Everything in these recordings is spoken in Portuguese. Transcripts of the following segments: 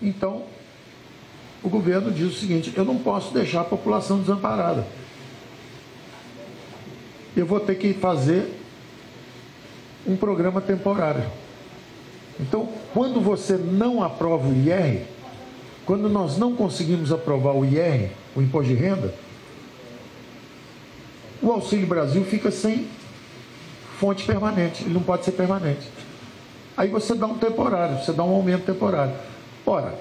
Então, o governo diz o seguinte: eu não posso deixar a população desamparada. Eu vou ter que fazer um programa temporário. Então, quando você não aprova o IR, quando nós não conseguimos aprovar o IR, o Imposto de Renda, o Auxílio Brasil fica sem fonte permanente, ele não pode ser permanente. Aí você dá um temporário, você dá um aumento temporário. Ora,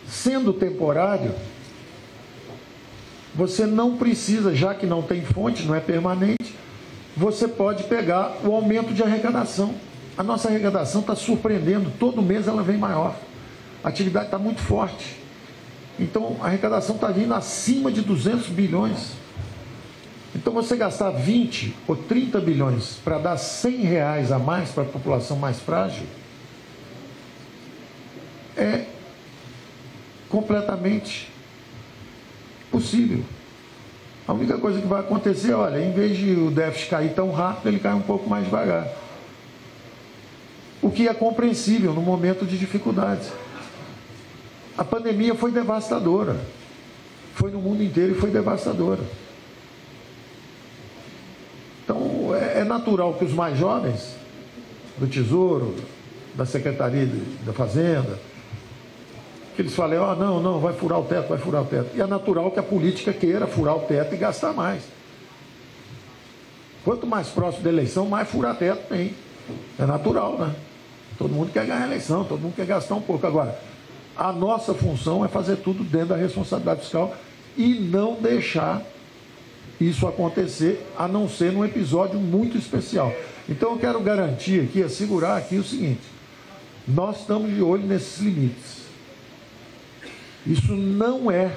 sendo temporário, você não precisa, já que não tem fonte, não é permanente, você pode pegar o aumento de arrecadação. A nossa arrecadação está surpreendendo, todo mês ela vem maior. A atividade está muito forte. Então, a arrecadação está vindo acima de 200 bilhões. Então, você gastar 20 ou 30 bilhões para dar R$100 a mais para a população mais frágil é completamente possível. A única coisa que vai acontecer, olha, em vez de o déficit cair tão rápido, ele cai um pouco mais devagar. O que é compreensível no momento de dificuldades. A pandemia foi devastadora. Foi no mundo inteiro e foi devastadora. Então, é natural que os mais jovens, do Tesouro, da Secretaria da Fazenda, que eles falem, ó, não, vai furar o teto, vai furar o teto. E é natural que a política queira furar o teto e gastar mais. Quanto mais próximo da eleição, mais furar teto tem. É natural, né? Todo mundo quer ganhar a eleição, todo mundo quer gastar um pouco. Agora, a nossa função é fazer tudo dentro da responsabilidade fiscal e não deixar isso acontecer, a não ser num episódio muito especial. Então, eu quero garantir aqui, assegurar aqui o seguinte: nós estamos de olho nesses limites. Isso não é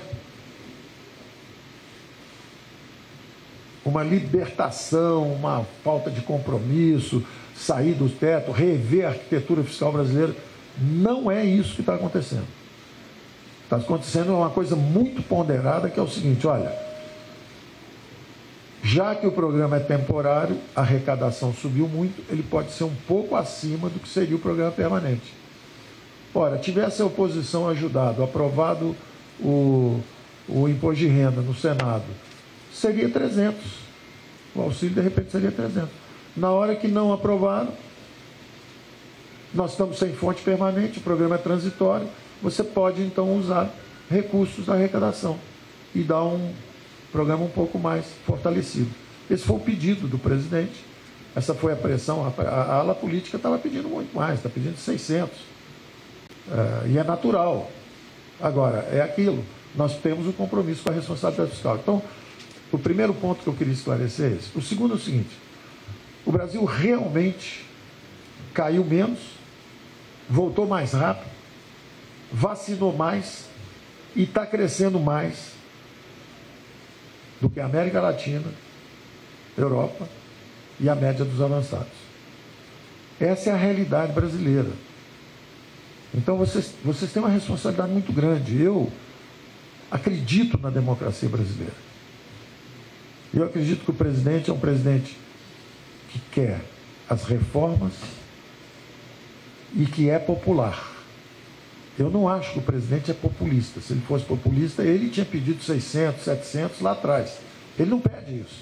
uma libertação, uma falta de compromisso, sair do teto, rever a arquitetura fiscal brasileira. Não é isso que está acontecendo. Está acontecendo uma coisa muito ponderada, que é o seguinte: olha, já que o programa é temporário, a arrecadação subiu muito, ele pode ser um pouco acima do que seria o programa permanente. Ora, tivesse a oposição ajudado, aprovado o imposto de renda no Senado, seria 300. O auxílio, de repente, seria 300. Na hora que não aprovaram, nós estamos sem fonte permanente, o programa é transitório, você pode, então, usar recursos da arrecadação e dar um programa um pouco mais fortalecido. Esse foi o pedido do presidente, essa foi a pressão, a ala política estava pedindo muito mais, está pedindo 600. E é natural. Agora, é aquilo, nós temos o compromisso com a responsabilidade fiscal. Então, o primeiro ponto que eu queria esclarecer é esse. O segundo é o seguinte: o Brasil realmente caiu menos, voltou mais rápido, vacinou mais e está crescendo mais do que a América Latina, Europa e a média dos avançados. Essa é a realidade brasileira. Então, vocês têm uma responsabilidade muito grande. Eu acredito na democracia brasileira. Eu acredito que o presidente é um presidente que quer as reformas e que é popular. Eu não acho que o presidente é populista. Se ele fosse populista, ele tinha pedido 600, 700 lá atrás. Ele não pede isso.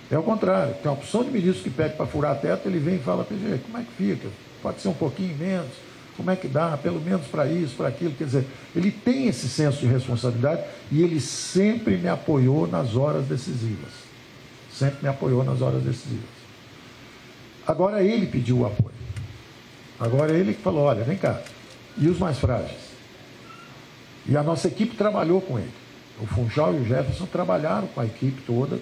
É o contrário. Tem uma opção de ministros que pede para furar teto, ele vem e fala, como é que fica? Pode ser um pouquinho menos? Como é que dá? Pelo menos para isso, para aquilo. Quer dizer, ele tem esse senso de responsabilidade e ele sempre me apoiou nas horas decisivas. Sempre me apoiou nas horas decisivas. Agora ele pediu o apoio. Agora ele que falou, olha, vem cá. E os mais frágeis? E a nossa equipe trabalhou com ele. O Funchal e o Jefferson trabalharam com a equipe toda,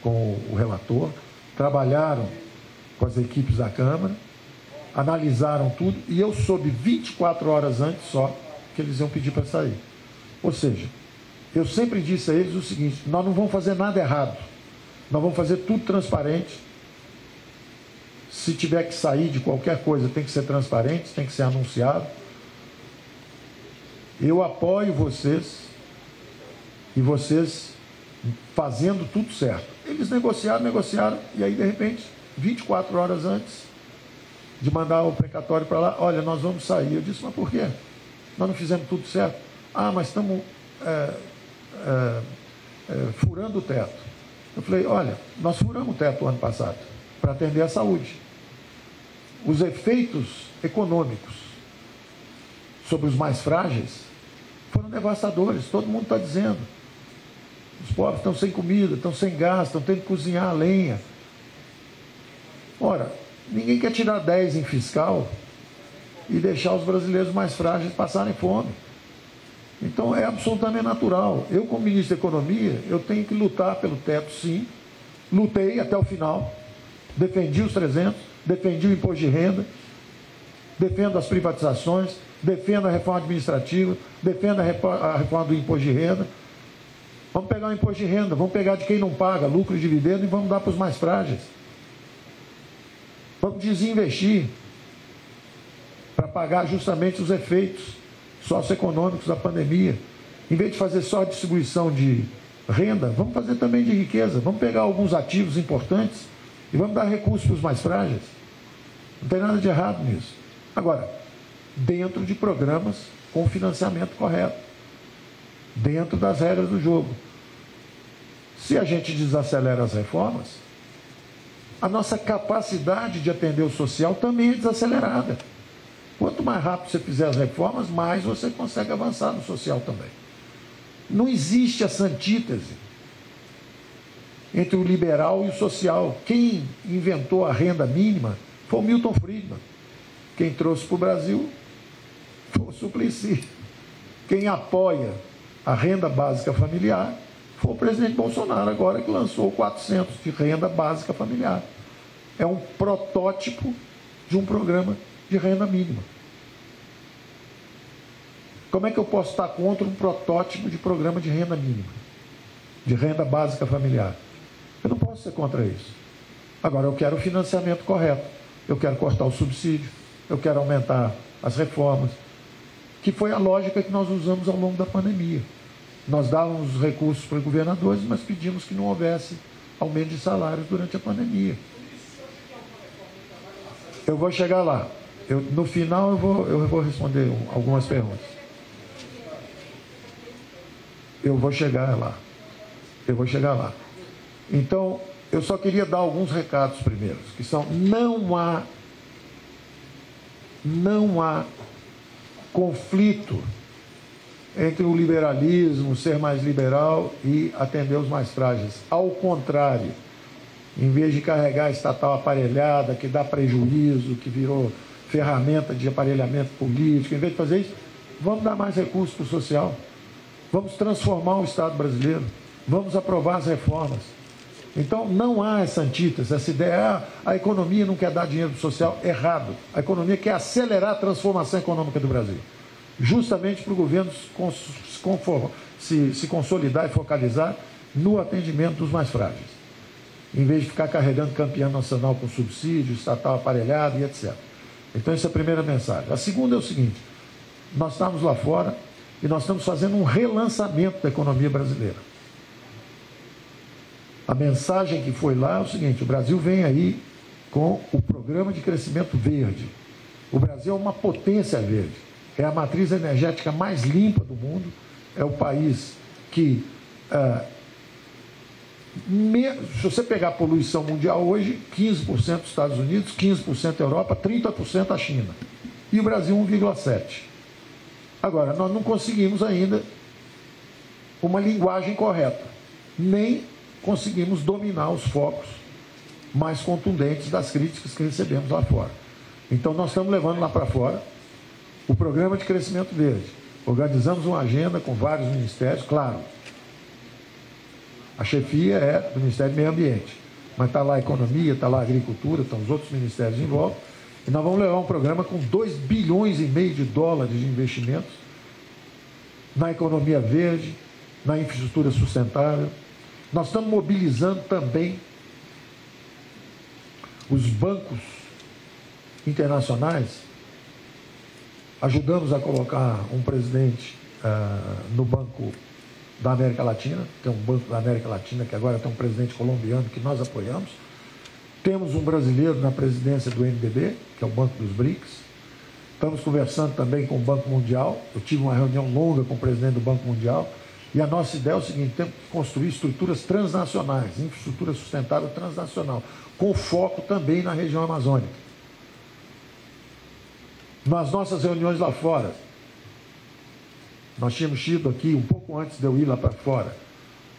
com o relator, trabalharam com as equipes da Câmara, analisaram tudo, e eu soube 24 horas antes só que eles iam pedir para sair. Ou seja, eu sempre disse a eles o seguinte: nós não vamos fazer nada errado, nós vamos fazer tudo transparente. Se tiver que sair de qualquer coisa, tem que ser transparente, tem que ser anunciado. Eu apoio vocês, e vocês fazendo tudo certo. Eles negociaram, e aí, de repente, 24 horas antes, de mandar o precatório para lá, olha, nós vamos sair. Eu disse, mas por quê? Nós não fizemos tudo certo. Ah, mas estamos furando o teto. Eu falei, olha, nós furamos o teto o ano passado para atender a saúde. Os efeitos econômicos sobre os mais frágeis foram devastadores, todo mundo está dizendo. Os pobres estão sem comida, estão sem gás, estão tendo que cozinhar a lenha. Ora, ninguém quer tirar 10 em fiscal e deixar os brasileiros mais frágeis passarem fome. Então é absolutamente natural. Eu, como ministro da Economia, eu tenho que lutar pelo teto, sim. Lutei até o final, defendi os 300, defendi o imposto de renda, defendo as privatizações, defendo a reforma administrativa, defendo a reforma do imposto de renda. Vamos pegar o imposto de renda, vamos pegar de quem não paga lucro e dividendo e vamos dar para os mais frágeis. Vamos desinvestir para pagar justamente os efeitos socioeconômicos da pandemia. Em vez de fazer só a distribuição de renda, vamos fazer também de riqueza. Vamos pegar alguns ativos importantes e vamos dar recursos para os mais frágeis. Não tem nada de errado nisso. Agora, dentro de programas com financiamento correto, dentro das regras do jogo. Se a gente desacelera as reformas, a nossa capacidade de atender o social também é desacelerada. Quanto mais rápido você fizer as reformas, mais você consegue avançar no social também. Não existe essa antítese entre o liberal e o social. Quem inventou a renda mínima foi o Milton Friedman. Quem trouxe para o Brasil foi o Suplicy. Quem apoia a renda básica familiar foi o presidente Bolsonaro, agora que lançou o 400 de renda básica familiar. É um protótipo de um programa de renda mínima. Como é que eu posso estar contra um protótipo de programa de renda mínima, de renda básica familiar? Eu não posso ser contra isso. Agora, eu quero o financiamento correto, eu quero cortar o subsídio, eu quero aumentar as reformas, que foi a lógica que nós usamos ao longo da pandemia. Nós dávamos recursos para os governadores, mas pedimos que não houvesse aumento de salários durante a pandemia. Eu vou chegar lá. No final eu vou responder algumas perguntas. Eu vou chegar lá. Então, eu só queria dar alguns recados primeiros, que são, não há conflito entre o liberalismo, ser mais liberal e atender os mais frágeis. Ao contrário, em vez de carregar a estatal aparelhada, que dá prejuízo, que virou ferramenta de aparelhamento político, em vez de fazer isso, vamos dar mais recursos para o social, vamos transformar o Estado brasileiro, vamos aprovar as reformas. Então, não há essa antítese, essa ideia, a economia não quer dar dinheiro para o social, errado. A economia quer acelerar a transformação econômica do Brasil, justamente para o governo se consolidar e focalizar no atendimento dos mais frágeis, em vez de ficar carregando campeão nacional com subsídio, estatal aparelhado e etc. Então, essa é a primeira mensagem. A segunda é o seguinte: nós estamos lá fora e nós estamos fazendo um relançamento da economia brasileira. A mensagem que foi lá é o seguinte: o Brasil vem aí com o Programa de Crescimento Verde. O Brasil é uma potência verde, é a matriz energética mais limpa do mundo, é o país que, se você pegar a poluição mundial hoje, 15% dos Estados Unidos, 15% Europa, 30% a China. E o Brasil 1,7%. Agora, nós não conseguimos ainda uma linguagem correta, nem conseguimos dominar os focos mais contundentes das críticas que recebemos lá fora. Então, nós estamos levando lá para fora o Programa de Crescimento Verde. Organizamos uma agenda com vários ministérios, claro. A chefia é do Ministério do Meio Ambiente, mas está lá a Economia, está lá a Agricultura, estão os outros ministérios em volta, e nós vamos levar um programa com 2,5 bilhões de dólares de investimentos na economia verde, na infraestrutura sustentável. Nós estamos mobilizando também os bancos internacionais. Ajudamos a colocar um presidente no Banco da América Latina, tem um banco da América Latina que agora tem um presidente colombiano que nós apoiamos. Temos um brasileiro na presidência do NDB, que é o Banco dos BRICS. Estamos conversando também com o Banco Mundial. Eu tive uma reunião longa com o presidente do Banco Mundial. E a nossa ideia é o seguinte: temos que construir estruturas transnacionais, infraestrutura sustentável transnacional, com foco também na região amazônica. Nas nossas reuniões lá fora, nós tínhamos tido aqui, um pouco antes de eu ir lá para fora,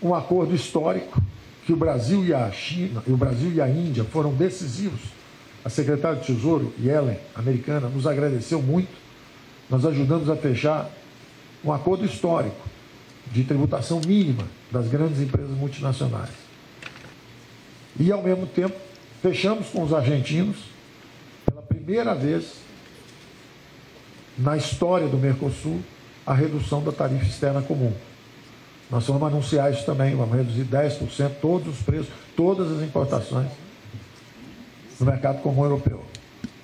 um acordo histórico que o Brasil e a China, o Brasil e a Índia foram decisivos. A secretária de Tesouro, Yellen, americana, nos agradeceu muito. Nós ajudamos a fechar um acordo histórico de tributação mínima das grandes empresas multinacionais. E, ao mesmo tempo, fechamos com os argentinos, pela primeira vez na história do Mercosul, a redução da tarifa externa comum. Nós vamos anunciar isso também, vamos reduzir 10% todos os preços, todas as importações no mercado comum europeu,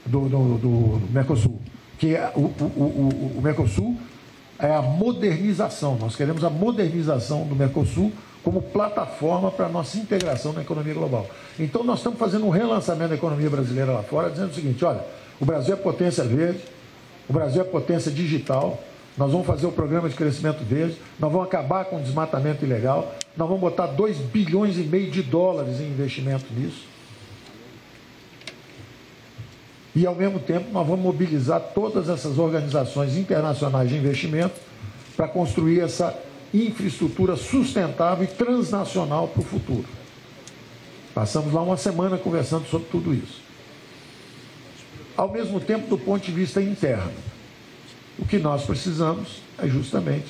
do Mercosul. Que é o Mercosul é a modernização, nós queremos a modernização do Mercosul como plataforma para a nossa integração na economia global. Então nós estamos fazendo um relançamento da economia brasileira lá fora, dizendo o seguinte: olha, o Brasil é potência verde, o Brasil é potência digital, nós vamos fazer o programa de crescimento verde, nós vamos acabar com o desmatamento ilegal, nós vamos botar 2,5 bilhões de dólares em investimento nisso. E, ao mesmo tempo, nós vamos mobilizar todas essas organizações internacionais de investimento para construir essa infraestrutura sustentável e transnacional para o futuro. Passamos lá uma semana conversando sobre tudo isso. Ao mesmo tempo, do ponto de vista interno, o que nós precisamos é justamente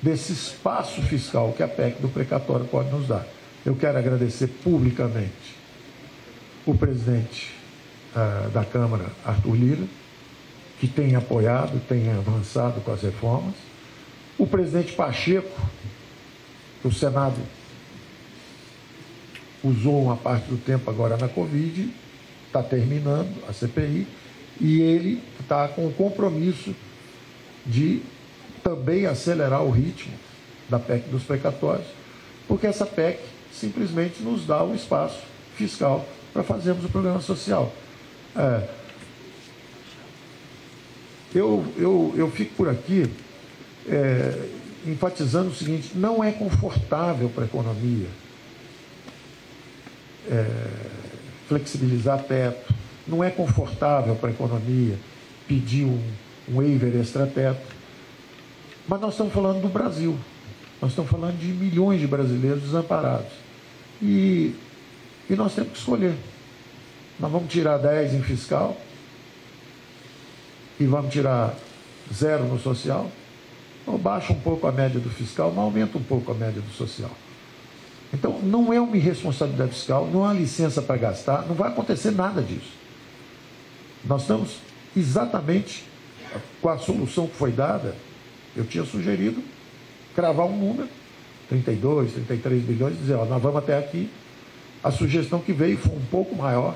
desse espaço fiscal que a PEC do precatório pode nos dar. Eu quero agradecer publicamente o presidente da Câmara, Arthur Lira, que tem apoiado, tem avançado com as reformas. O presidente Pacheco, que o Senado usou uma parte do tempo agora na Covid, está terminando a CPI, e ele está com o compromisso de também acelerar o ritmo da PEC dos precatórios, porque essa PEC simplesmente nos dá o espaço fiscal para fazermos o programa social. Eu fico por aqui enfatizando o seguinte: não é confortável para a economia flexibilizar teto, não é confortável para a economia pedir um waiver extra-teto, mas nós estamos falando do Brasil, nós estamos falando de milhões de brasileiros desamparados, e nós temos que escolher. Nós vamos tirar 10 em fiscal e vamos tirar 0 no social, ou baixa um pouco a média do fiscal, mas aumenta um pouco a média do social. Então, não é uma irresponsabilidade fiscal, não há licença para gastar, não vai acontecer nada disso. Nós estamos exatamente com a solução que foi dada. Eu tinha sugerido cravar um número, 32, 33 bilhões, e dizer: ó, nós vamos até aqui. A sugestão que veio foi um pouco maior,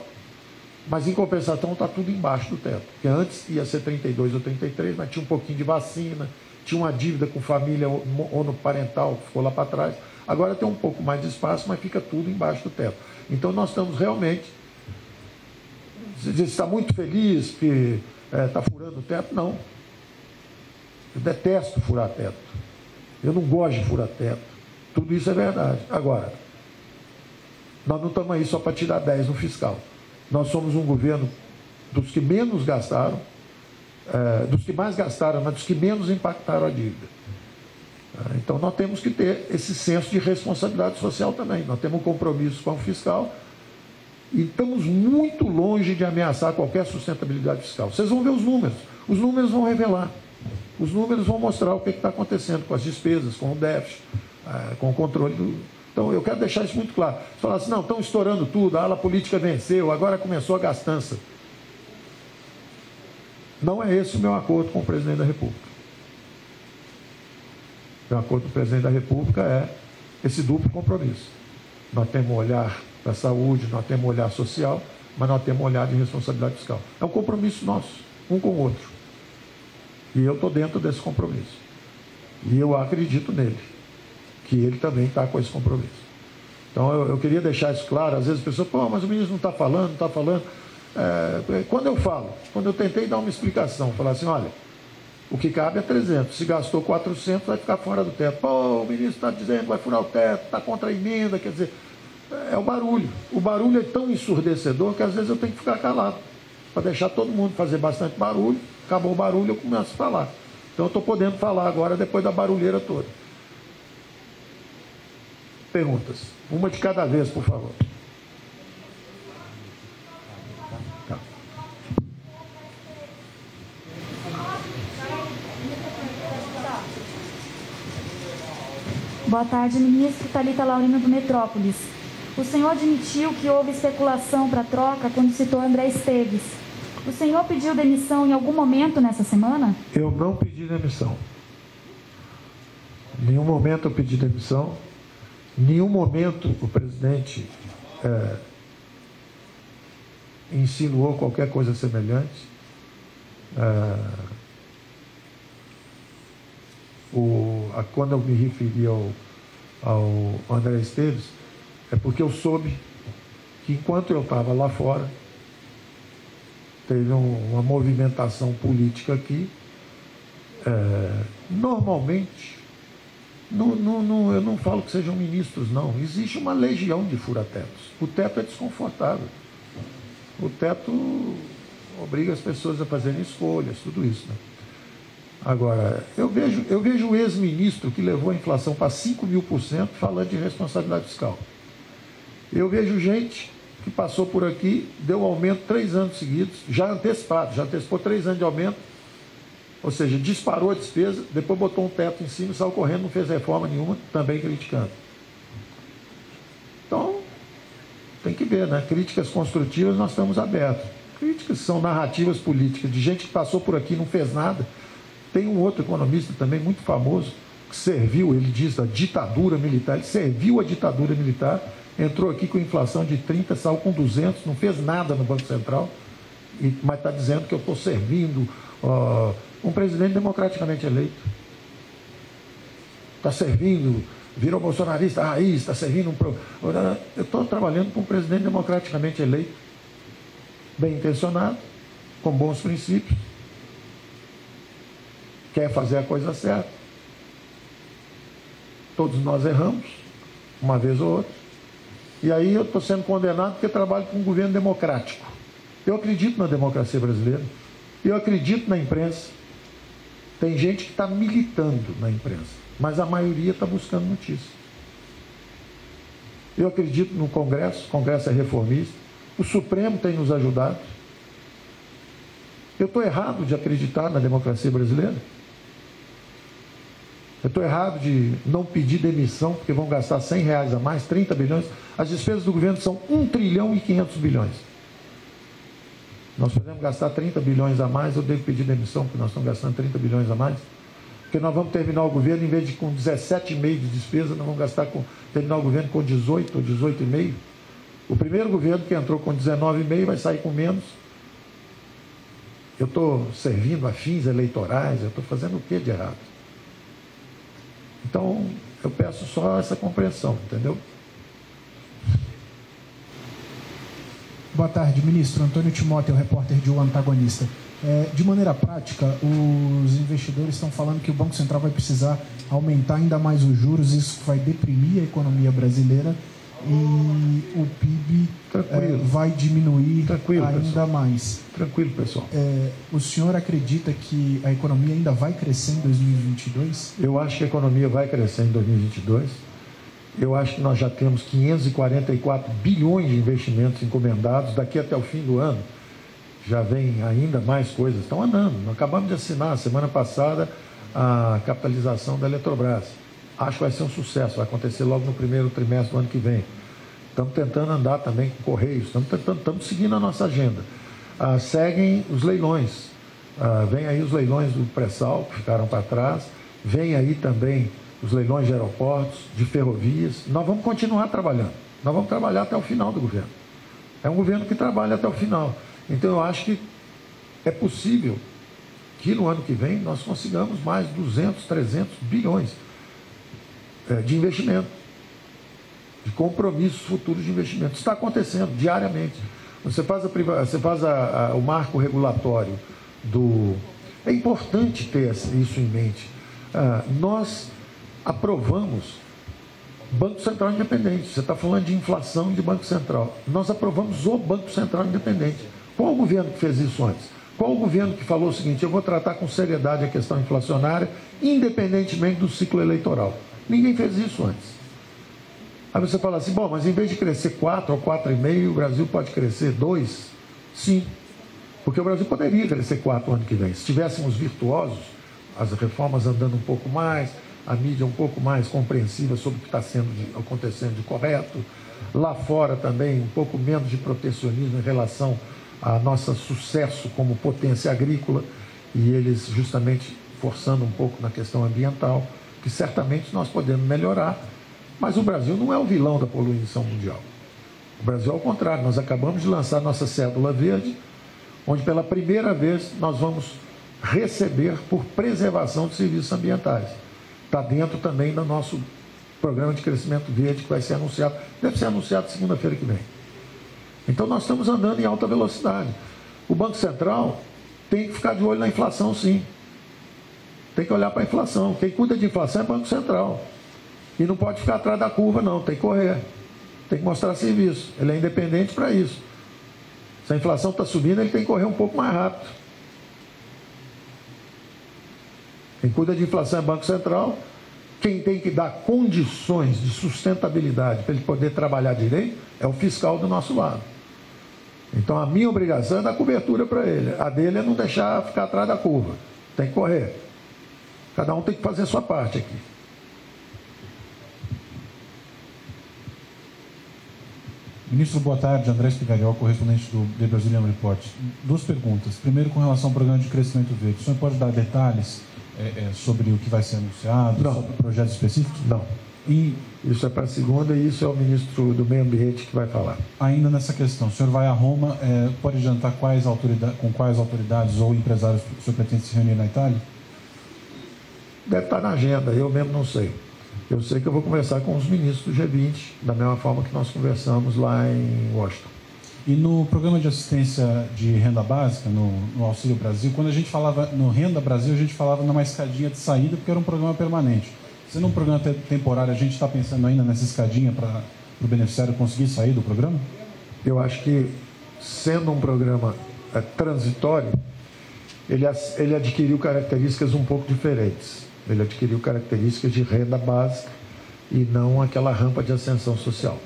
mas em compensação está tudo embaixo do teto. Porque antes ia ser 32 ou 33, mas tinha um pouquinho de vacina, tinha uma dívida com família monoparental que ficou lá para trás. Agora tem um pouco mais de espaço, mas fica tudo embaixo do teto. Então nós estamos realmente... Você está muito feliz que está furando o teto? Não. Eu detesto furar teto. Eu não gosto de furar teto. Tudo isso é verdade. Agora, nós não estamos aí só para tirar 10 no fiscal. Nós somos um governo dos que menos gastaram, dos que mais gastaram, mas dos que menos impactaram a dívida. Então nós temos que ter esse senso de responsabilidade social também. Nós temos um compromisso com o fiscal e estamos muito longe de ameaçar qualquer sustentabilidade fiscal. Vocês vão ver os números vão revelar. Os números vão mostrar o que está acontecendo com as despesas, com o déficit, com o controle do... Então, eu quero deixar isso muito claro. Você fala assim: não, estão estourando tudo, a ala política venceu, agora começou a gastança. Não é esse o meu acordo com o presidente da República. O meu acordo com o presidente da República é esse duplo compromisso. Nós temos um olhar para a saúde, nós temos um olhar social, mas nós temos um olhar de responsabilidade fiscal. É um compromisso nosso, um com o outro. E eu estou dentro desse compromisso. E eu acredito nele, que ele também está com esse compromisso. Então, eu queria deixar isso claro. Às vezes as pessoas, pô, mas o ministro não está falando, não está falando. Quando eu falo, quando eu tentei dar uma explicação, falar assim, olha, o que cabe é 300, se gastou 400, vai ficar fora do teto. Pô, o ministro está dizendo que vai furar o teto, está contra a emenda, quer dizer, é o barulho. O barulho é tão ensurdecedor que às vezes eu tenho que ficar calado, para deixar todo mundo fazer bastante barulho. Acabou o barulho, eu começo a falar. Então eu estou podendo falar agora, depois da barulheira toda. Perguntas. Uma de cada vez, por favor. Tá. Boa tarde, ministro. Thalita Laurino, do Metrópolis. O senhor admitiu que houve especulação para troca quando citou André Esteves. O senhor pediu demissão em algum momento nessa semana? Eu não pedi demissão. Em nenhum momento eu pedi demissão. Em nenhum momento o presidente insinuou qualquer coisa semelhante. Quando eu me referi ao André Esteves, é porque eu soube que enquanto eu estava lá fora, teve uma movimentação política aqui. Normalmente, eu não falo que sejam ministros, não. Existe uma legião de fura-tetos. O teto é desconfortável. O teto obriga as pessoas a fazerem escolhas, tudo isso, né? Agora, eu vejo o ex-ministro que levou a inflação para 5.000% falando de responsabilidade fiscal. Eu vejo gente que passou por aqui, deu aumento 3 anos seguidos, já antecipou 3 anos de aumento, ou seja, disparou a despesa, depois botou um teto em cima e saiu correndo, não fez reforma nenhuma, também criticando. Então, tem que ver, né? Críticas construtivas nós estamos abertos. Críticas são narrativas políticas, de gente que passou por aqui e não fez nada. Tem um outro economista também muito famoso, que serviu, ele diz, a ditadura militar, ele serviu a ditadura militar, entrou aqui com inflação de 30, saiu com 200, não fez nada no Banco Central, mas está dizendo que eu estou servindo um presidente democraticamente eleito. Está servindo, virou bolsonarista raiz, está servindo eu estou trabalhando com um presidente democraticamente eleito, bem intencionado, com bons princípios, quer fazer a coisa certa. Todos nós erramos, uma vez ou outra. E aí eu estou sendo condenado porque trabalho com um governo democrático. Eu acredito na democracia brasileira. Eu acredito na imprensa. Tem gente que está militando na imprensa, mas a maioria está buscando notícia. Eu acredito no Congresso, o Congresso é reformista. O Supremo tem nos ajudado. Eu estou errado de acreditar na democracia brasileira? Eu estou errado de não pedir demissão, porque vão gastar R$100 a mais, 30 bilhões. As despesas do governo são 1 trilhão e 500 bilhões. Nós podemos gastar 30 bilhões a mais, eu devo pedir demissão, porque nós estamos gastando 30 bilhões a mais. Porque nós vamos terminar o governo, em vez de com 17,5 de despesa, nós vamos terminar o governo com 18 ou 18,5. O primeiro governo que entrou com 19,5 vai sair com menos. Eu estou servindo a fins eleitorais, eu estou fazendo o que de errado? Então, eu peço só essa compreensão, entendeu? Boa tarde, ministro. Antônio Timóteo, repórter de O Antagonista. De maneira prática, os investidores estão falando que o Banco Central vai precisar aumentar ainda mais os juros, isso vai deprimir a economia brasileira e o PIB vai diminuir ainda pessoal. Mais. Tranquilo, pessoal. O senhor acredita que a economia ainda vai crescer em 2022? Eu acho que a economia vai crescer em 2022. Eu acho que nós já temos 544 bilhões de investimentos encomendados. Daqui até o fim do ano já vem ainda mais coisas. Estão andando. Nós acabamos de assinar, semana passada, a capitalização da Eletrobras. Acho que vai ser um sucesso, vai acontecer logo no primeiro trimestre do ano que vem. Estamos tentando andar também com Correios, estamos seguindo a nossa agenda. Seguem os leilões, vem aí os leilões do pré-sal, que ficaram para trás, vem aí também os leilões de aeroportos, de ferrovias. Nós vamos continuar trabalhando, nós vamos trabalhar até o final do governo. É um governo que trabalha até o final. Então eu acho que é possível que no ano que vem nós consigamos mais 200, 300 bilhões de investimento, de compromissos futuros de investimento. Está acontecendo diariamente. Você faz, o marco regulatório do... É importante ter isso em mente. Nós aprovamos Banco Central Independente. Você está falando de inflação e de Banco Central. Nós aprovamos o Banco Central Independente. Qual o governo que fez isso antes? Qual o governo que falou o seguinte: eu vou tratar com seriedade a questão inflacionária, independentemente do ciclo eleitoral? Ninguém fez isso antes. Aí você fala assim, bom, mas em vez de crescer 4 ou 4,5, o Brasil pode crescer 2? Sim, porque o Brasil poderia crescer 4 ano que vem. Se estivéssemos virtuosos, as reformas andando um pouco mais, a mídia um pouco mais compreensiva sobre o que está acontecendo de correto, lá fora também um pouco menos de protecionismo em relação ao nosso sucesso como potência agrícola, e eles justamente forçando um pouco na questão ambiental, que certamente nós podemos melhorar. Mas o Brasil não é o vilão da poluição mundial. O Brasil, ao contrário, nós acabamos de lançar nossa cédula verde, onde pela primeira vez nós vamos receber por preservação de serviços ambientais. Está dentro também do nosso programa de crescimento verde, que vai ser anunciado, deve ser anunciado segunda-feira que vem. Então nós estamos andando em alta velocidade. O Banco Central tem que ficar de olho na inflação, sim. Tem que olhar para a inflação. Quem cuida de inflação é o Banco Central. E não pode ficar atrás da curva, não. Tem que correr. Tem que mostrar serviço. Ele é independente para isso. Se a inflação está subindo, ele tem que correr um pouco mais rápido. Quem cuida de inflação é o Banco Central. Quem tem que dar condições de sustentabilidade para ele poder trabalhar direito é o fiscal do nosso lado. Então a minha obrigação é dar cobertura para ele. A dele é não deixar ficar atrás da curva. Tem que correr. Cada um tem que fazer a sua parte aqui. Ministro, boa tarde. André Spigariol, correspondente do The Brazilian Report. 2 perguntas. Primeiro, com relação ao programa de crescimento verde. O senhor pode dar detalhes sobre o que vai ser anunciado? Não. Sobre projetos específicos? Não. E isso é para a segunda e isso é o ministro do Meio Ambiente que vai falar. Ainda nessa questão, o senhor vai a Roma, pode adiantar com quais autoridades ou empresários o senhor pretende se reunir na Itália? Deve estar na agenda, eu mesmo não sei. Eu sei que eu vou conversar com os ministros do G20, da mesma forma que nós conversamos lá em Washington. E no programa de assistência de renda básica, no Auxílio Brasil, quando a gente falava no Renda Brasil, a gente falava numa escadinha de saída, porque era um programa permanente. Sendo um programa temporário, a gente está pensando ainda nessa escadinha para o beneficiário conseguir sair do programa? Eu acho que, sendo um programa transitório, ele adquiriu características um pouco diferentes. Ele adquiriu características de renda básica e não aquela rampa de ascensão social.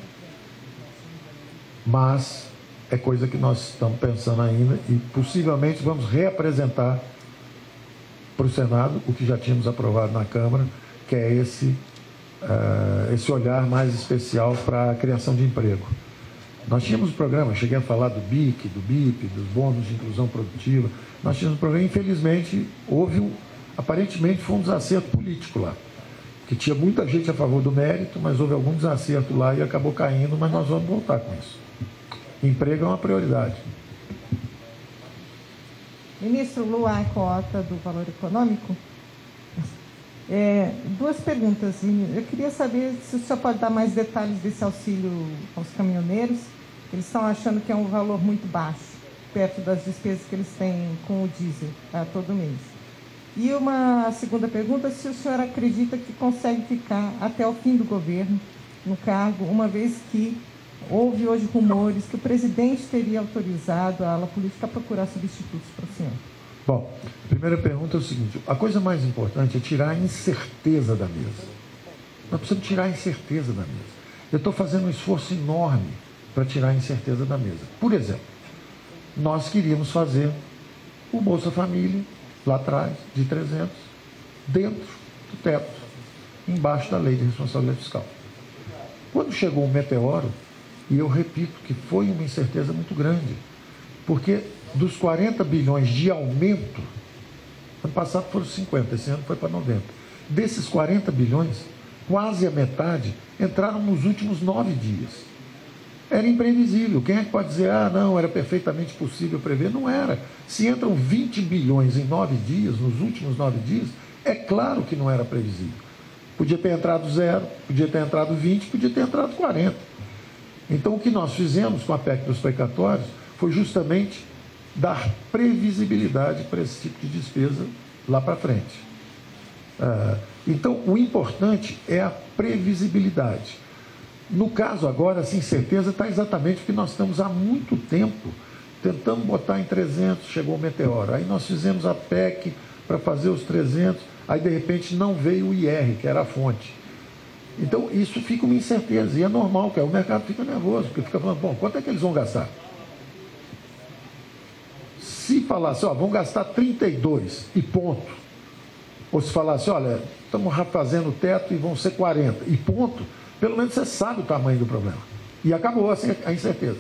Mas é coisa que nós estamos pensando ainda e possivelmente vamos reapresentar para o Senado o que já tínhamos aprovado na Câmara, que é esse olhar mais especial para a criação de emprego. Nós tínhamos um programa, cheguei a falar do BIC, do BIP, dos bônus de inclusão produtiva. Nós tínhamos um programa, infelizmente, aparentemente foi um desacerto político lá, que tinha muita gente a favor do mérito, mas houve algum desacerto lá e acabou caindo, mas nós vamos voltar com isso. Emprego é uma prioridade. Ministro Luan Cota, do Valor Econômico. 2 perguntas, ministro. Eu queria saber se o senhor pode dar mais detalhes desse auxílio aos caminhoneiros. Eles estão achando que é um valor muito baixo, perto das despesas que eles têm com o diesel todo mês. E uma segunda pergunta, se o senhor acredita que consegue ficar até o fim do governo no cargo, uma vez que houve hoje rumores que o presidente teria autorizado a ala política a procurar substitutos para o senhor. Bom, a primeira pergunta é o seguinte: a coisa mais importante é tirar a incerteza da mesa. Nós precisamos tirar a incerteza da mesa. Eu estou fazendo um esforço enorme para tirar a incerteza da mesa. Por exemplo, nós queríamos fazer o Bolsa Família, lá atrás, de 300, dentro do teto, embaixo da lei de responsabilidade fiscal. Quando chegou o meteoro, e eu repito que foi uma incerteza muito grande, porque dos 40 bilhões de aumento, ano passado foram 50, esse ano foi para 90. Desses 40 bilhões, quase a metade entraram nos últimos 9 dias. Era imprevisível. Quem é que pode dizer, não, era perfeitamente possível prever? Não era. Se entram 20 bilhões em 9 dias, nos últimos 9 dias, é claro que não era previsível. Podia ter entrado 0, podia ter entrado 20, podia ter entrado 40. Então, o que nós fizemos com a PEC dos precatórios foi justamente dar previsibilidade para esse tipo de despesa lá para frente. Então, o importante é a previsibilidade. No caso agora, essa incerteza está exatamente porque nós estamos há muito tempo tentando botar em 300, chegou o meteoro. Aí nós fizemos a PEC para fazer os 300, aí de repente não veio o IR, que era a fonte. Então, isso fica uma incerteza, e é normal, que o mercado fica nervoso, porque fica falando, bom, quanto é que eles vão gastar? Se falasse, ó, vão gastar 32 e ponto, ou se falasse, olha, estamos fazendo o teto e vão ser 40 e ponto, pelo menos você sabe o tamanho do problema. E acabou a incerteza.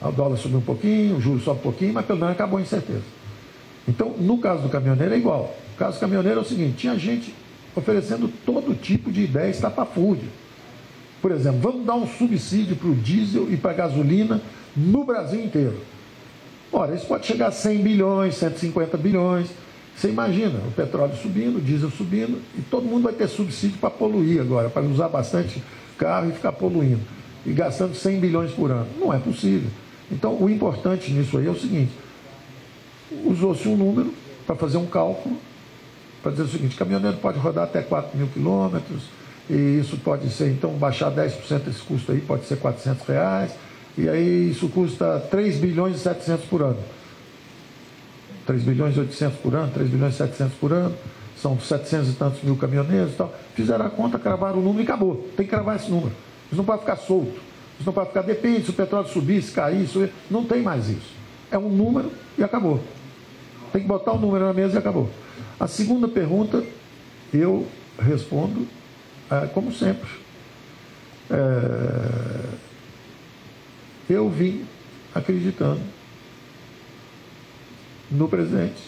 O dólar subiu um pouquinho, o juro sobe um pouquinho, mas pelo menos acabou a incerteza. Então, no caso do caminhoneiro é igual. O caso do caminhoneiro é o seguinte, tinha gente oferecendo todo tipo de ideia estapafúrdia. Por exemplo, vamos dar um subsídio para o diesel e para a gasolina no Brasil inteiro. Ora, isso pode chegar a 100 bilhões, 150 bilhões. Você imagina, o petróleo subindo, o diesel subindo, e todo mundo vai ter subsídio para poluir agora, para usar bastante carro e ficar poluindo, e gastando 100 bilhões por ano. Não é possível. Então, o importante nisso aí é o seguinte, usou-se um número para fazer um cálculo, para dizer o seguinte, caminhoneiro pode rodar até 4 mil quilômetros, e isso pode ser, então, baixar 10% desse custo aí, pode ser R$400, e aí isso custa 3 bilhões e 700 por ano. 3 bilhões e 800 por ano, 3 bilhões e 700 por ano, são 700 e tantos mil caminhoneiros e tal. Fizeram a conta, cravaram o número e acabou. Tem que cravar esse número. Isso não pode ficar solto. Isso não pode ficar, depende se o petróleo subir, se cair, subir. Não tem mais isso. É um número e acabou. Tem que botar o número na mesa e acabou. A segunda pergunta, eu respondo como sempre. Eu vim acreditando no presidente,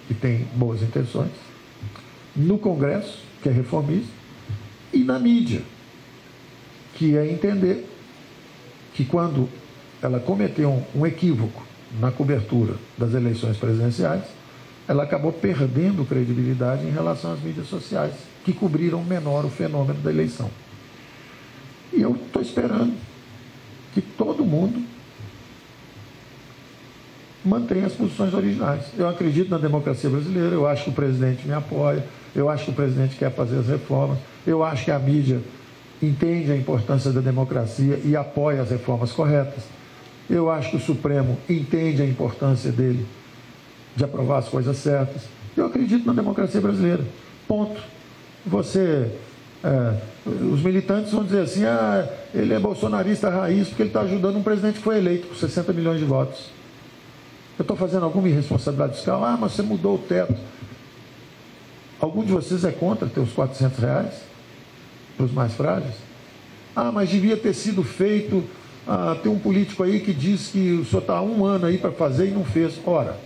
que tem boas intenções, no Congresso, que é reformista, e na mídia, que é entender que quando ela cometeu um equívoco na cobertura das eleições presidenciais, ela acabou perdendo credibilidade em relação às mídias sociais, que cobriram menor o fenômeno da eleição. E eu estou esperando que todo mundo mantenha as posições originais. Eu acredito na democracia brasileira, eu acho que o presidente me apoia, eu acho que o presidente quer fazer as reformas, eu acho que a mídia entende a importância da democracia e apoia as reformas corretas. Eu acho que o Supremo entende a importância dele de aprovar as coisas certas. Eu acredito na democracia brasileira. Ponto. Os militantes vão dizer assim, ele é bolsonarista raiz porque ele está ajudando um presidente que foi eleito com 60 milhões de votos. Eu estou fazendo alguma irresponsabilidade fiscal? Mas você mudou o teto. Algum de vocês é contra ter os R$400 para os mais frágeis? Mas devia ter sido feito. Tem um político aí que diz que o senhor está há 1 ano aí para fazer e não fez. Ora,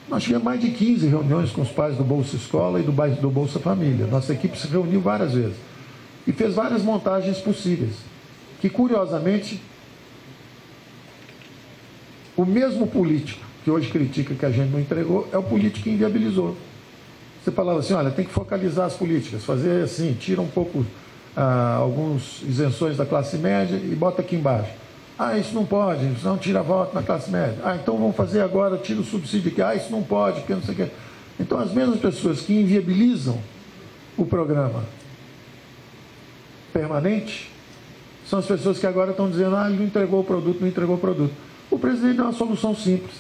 nós tivemos mais de 15 reuniões com os pais do Bolsa Escola e do Bolsa Família. Nossa equipe se reuniu várias vezes e fez várias montagens possíveis, que curiosamente o mesmo político que hoje critica que a gente não entregou é o político que inviabilizou. Você falava assim, olha, tem que focalizar as políticas, fazer assim, tira um pouco algumas isenções da classe média e bota aqui embaixo. Isso não pode, não tira voto na classe média. Então vamos fazer agora, tira o subsídio aqui. Isso não pode, porque não sei o quê. Então as mesmas pessoas que inviabilizam o programa permanente são as pessoas que agora estão dizendo, ele não entregou o produto, não entregou o produto. O presidente deu uma solução simples.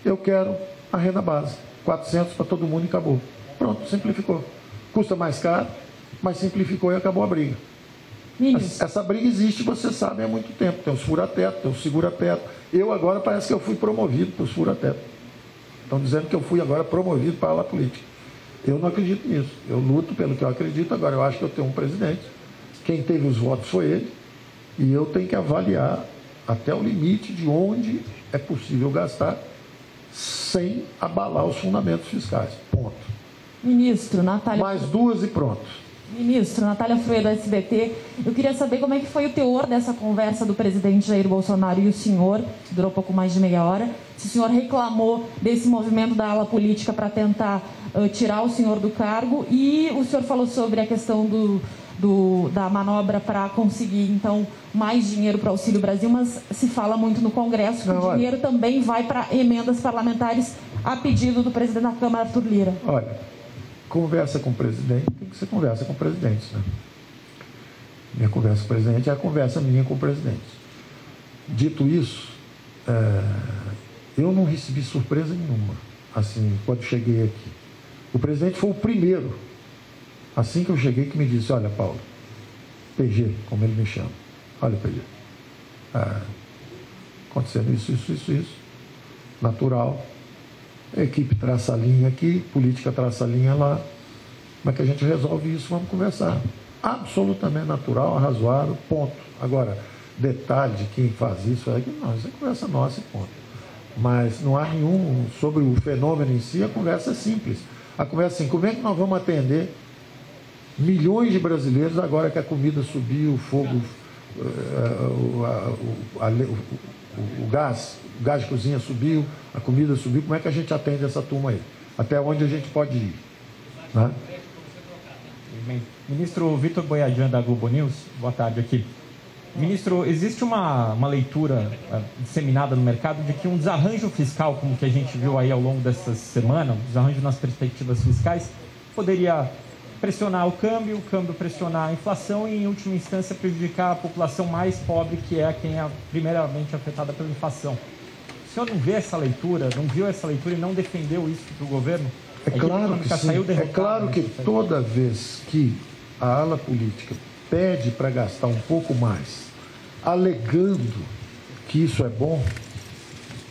Eu quero a renda básica, 400 para todo mundo e acabou. Pronto, simplificou. Custa mais caro, mas simplificou e acabou a briga. Essa briga existe, você sabe, há muito tempo. Tem os fura-teto, tem os segura-teto. Eu agora parece que eu fui promovido para os fura-teto. Estão dizendo que eu fui agora promovido para a ala política. Eu não acredito nisso. Eu luto pelo que eu acredito. Agora, eu acho que eu tenho um presidente. Quem teve os votos foi ele. E eu tenho que avaliar até o limite de onde é possível gastar sem abalar os fundamentos fiscais. Ponto. Ministro, Natália... Mais 2 e pronto. Ministro, Natália Freire, do SBT. Eu queria saber como é que foi o teor dessa conversa do presidente Jair Bolsonaro e o senhor, que durou pouco mais de meia hora. Se o senhor reclamou desse movimento da ala política para tentar tirar o senhor do cargo. E o senhor falou sobre a questão da manobra para conseguir, então, mais dinheiro para o Auxílio Brasil, mas se fala muito no Congresso que o dinheiro também vai para emendas parlamentares a pedido do presidente da Câmara, Arthur Lira. Olha, conversa com o presidente, tem que ser conversa com o presidente, né? Minha conversa com o presidente é a conversa minha com o presidente. Dito isso, eu não recebi surpresa nenhuma, assim, quando cheguei aqui. O presidente foi o primeiro, assim que eu cheguei, que me disse: olha, Paulo, PG, como ele me chama, olha, PG, acontecendo isso, natural, a equipe traça a linha aqui, política traça a linha lá, como é que a gente resolve isso? Vamos conversar. Absolutamente natural, razoável, ponto. Agora, detalhe de quem faz isso, não, isso é conversa nossa e ponto. Mas não há nenhum, sobre o fenômeno em si, a conversa é simples. A conversa é assim: como é que nós vamos atender milhões de brasileiros agora que a comida subiu, o fogo, o gás de cozinha subiu, a comida subiu? Como é que a gente atende essa turma aí? Até onde a gente pode ir? Né? Ministro Vitor Boiadian, da Globo News, boa tarde aqui. Ministro, existe uma leitura disseminada no mercado de que um desarranjo fiscal, como que a gente viu aí ao longo dessa semana, um desarranjo nas perspectivas fiscais, poderia pressionar o câmbio pressionar a inflação e, em última instância, prejudicar a população mais pobre, que é quem é primeiramente afetada pela inflação. O senhor não vê essa leitura, não viu essa leitura e não defendeu isso para o governo? É claro que sim. É claro que toda vez que a ala política pede para gastar um pouco mais, alegando que isso é bom,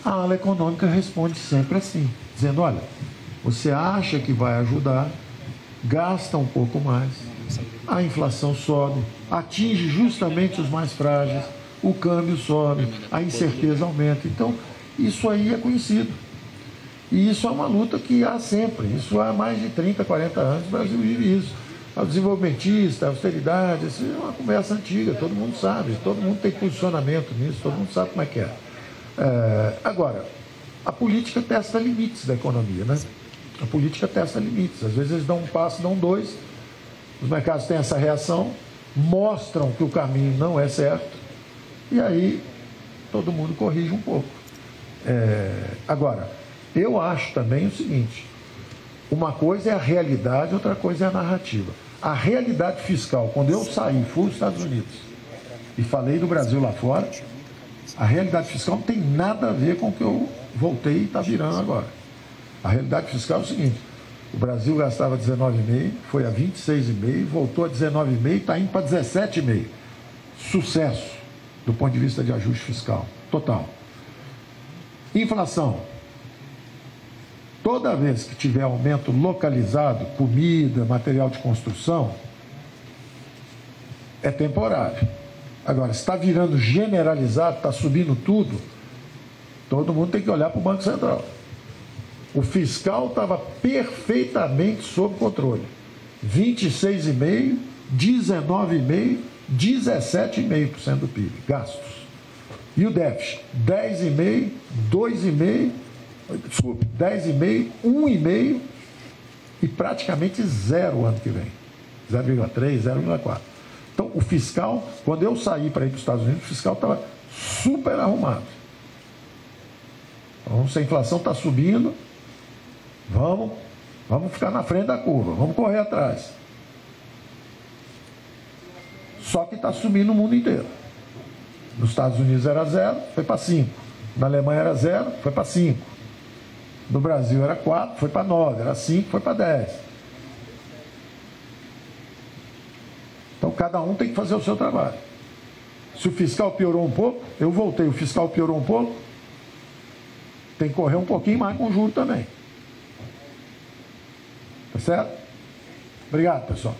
a ala econômica responde sempre assim, dizendo: olha, você acha que vai ajudar, gasta um pouco mais, a inflação sobe, atinge justamente os mais frágeis, o câmbio sobe, a incerteza aumenta. Então, isso aí é conhecido. E isso é uma luta que há sempre. Isso há mais de 30, 40 anos, o Brasil vive isso. O desenvolvimentista, a austeridade, isso é uma conversa antiga, todo mundo sabe, todo mundo tem posicionamento nisso, todo mundo sabe como é que é. Agora, a política testa limites da economia, né? A política testa limites. Às vezes eles dão um passo, dão dois, os mercados têm essa reação, mostram que o caminho não é certo, e aí todo mundo corrige um pouco. Agora, eu acho também o seguinte: uma coisa é a realidade, outra coisa é a narrativa. A realidade fiscal, quando eu saí, fui aos Estados Unidos e falei do Brasil lá fora, a realidade fiscal não tem nada a ver com o que eu voltei e está virando agora. A realidade fiscal é o seguinte: o Brasil gastava 19,5, foi a 26,5, voltou a 19,5, está indo para 17,5. Sucesso do ponto de vista de ajuste fiscal, total. Inflação. Toda vez que tiver aumento localizado, comida, material de construção, é temporário. Agora, se está virando generalizado, está subindo tudo, todo mundo tem que olhar para o Banco Central. O fiscal estava perfeitamente sob controle. 26,5%, 19,5%, 17,5% do PIB, gastos. E o déficit? 10,5%, 2,5%, desculpe, 10,5%, 1,5% e praticamente zero o ano que vem. 0,3%, 0,4%. Então, o fiscal, quando eu saí para ir para os Estados Unidos, o fiscal estava super arrumado. Então, se a inflação está subindo, vamos ficar na frente da curva, vamos correr atrás. Só que está subindo no mundo inteiro. Nos Estados Unidos era 0, foi para 5. Na Alemanha era 0, foi para 5. No Brasil era 4, foi para 9. Era 5, foi para 10. Então cada um tem que fazer o seu trabalho. Se o fiscal piorou um pouco, eu voltei. O fiscal piorou um pouco, tem que correr um pouquinho mais com o juro também. Tá certo? Obrigado, pessoal.